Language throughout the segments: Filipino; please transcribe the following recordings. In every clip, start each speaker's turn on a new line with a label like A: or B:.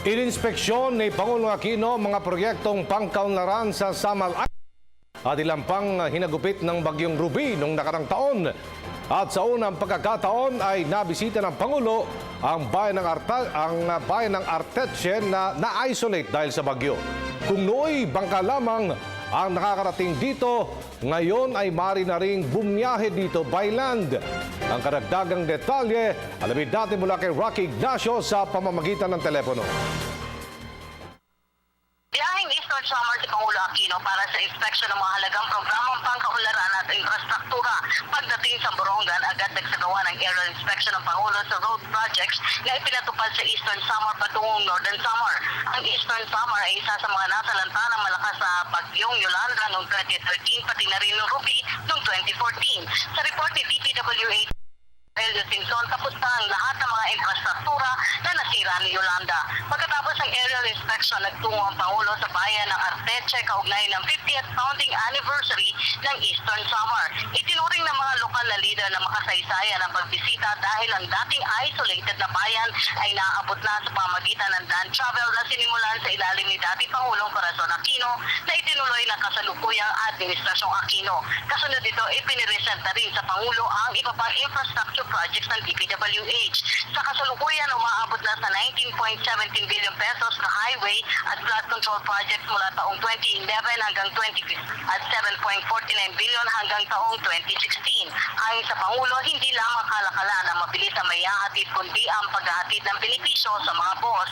A: Ininspeksyon ni Pangulong Aquino mga proyektong pangkaunlaran sa Samar at ilang pang hinagupit ng Bagyong Ruby noong nakarang taon. At sa unang pagkakataon ay nabisita ng Pangulo ang bayan ng Arteche na na-isolate dahil sa bagyo. Kung nooy bangka lamang ang nakakarating dito, ngayon ay maaari na ring bumiyahe dito by land. Ang karagdagang detalye, alamin natin mula kay Rocky Ignacio sa pamamagitan ng telepono.
B: Biyaheng Eastern Samar si Pangulo Aquino para sa inspeksyon ng mga halagang programang pangkaunlaran at infrastruktura. Pagdating sa Borongan, agad nagsagawa ng aerial inspection ng Pangulo sa road projects na ipinatupad sa Eastern Samar patungong Northern Samar. Ang Eastern Samar ay isa sa mga nasalanta ng malakas sa bagyong Yolanda noong 2013 pati na rin ng Ruby noong 2014. Sa report ni DPWH, Elio Simpson, tapos na ang lahat ng mga infrastruktura na nasira ni Yolanda. Pagkatapos ng aerial inspection, nagtungo ang Pangulo sa bayan ng Arteche kaugnay ng 50th founding anniversary ng Eastern Samar. Itinuring ng mga lokal na leader na makasaysayan ang pagbisita dahil ang dating isolated na bayan ay naabot na sa pamagitan ng land travel na sinimulan sa ilalim ni dating Pangulong Corazon Aquino na itinuloy ng kasalukuyang Administrasyong Aquino. Kasunod dito, ipiniresenta rin sa Pangulo ang iba pang infrastructure projects ng DPWH. Sa kasalukuyan, umaabot na sa 19.17 billion pesos na highway at flood control projects mula taong 2011 hanggang 2015 at 7.49 billion hanggang taong 2016. Ayon sa Pangulo, hindi lamang kalakalan na mabilis na mayahatid kundi ang paghahatid ng benepisyo sa mga boss.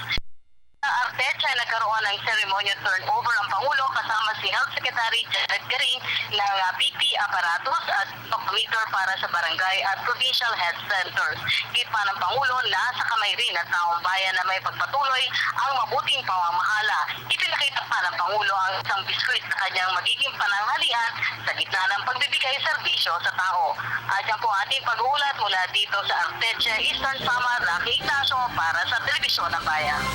B: Sa Arteche ay nagkaroon ng ceremonial turnover ang Pangulo kasama si Health Secretary Jared Garing ng BP Aparatus at meter para sa barangay at provincial health centers. Gitna ng Pangulo, nasa kamay rin at taong bayan na may pagpatuloy ang mabuting pamamahala. Ipinakita pa ng Pangulo ang isang biskwit sa kanyang magiging pananghalian sa gitna ng pagbibigay serbisyo sa tao. At yan po ating pag-uulat mula dito sa Arteche, Eastern Samar, Rocky Ignacio para sa Telebisyon ng Bayan.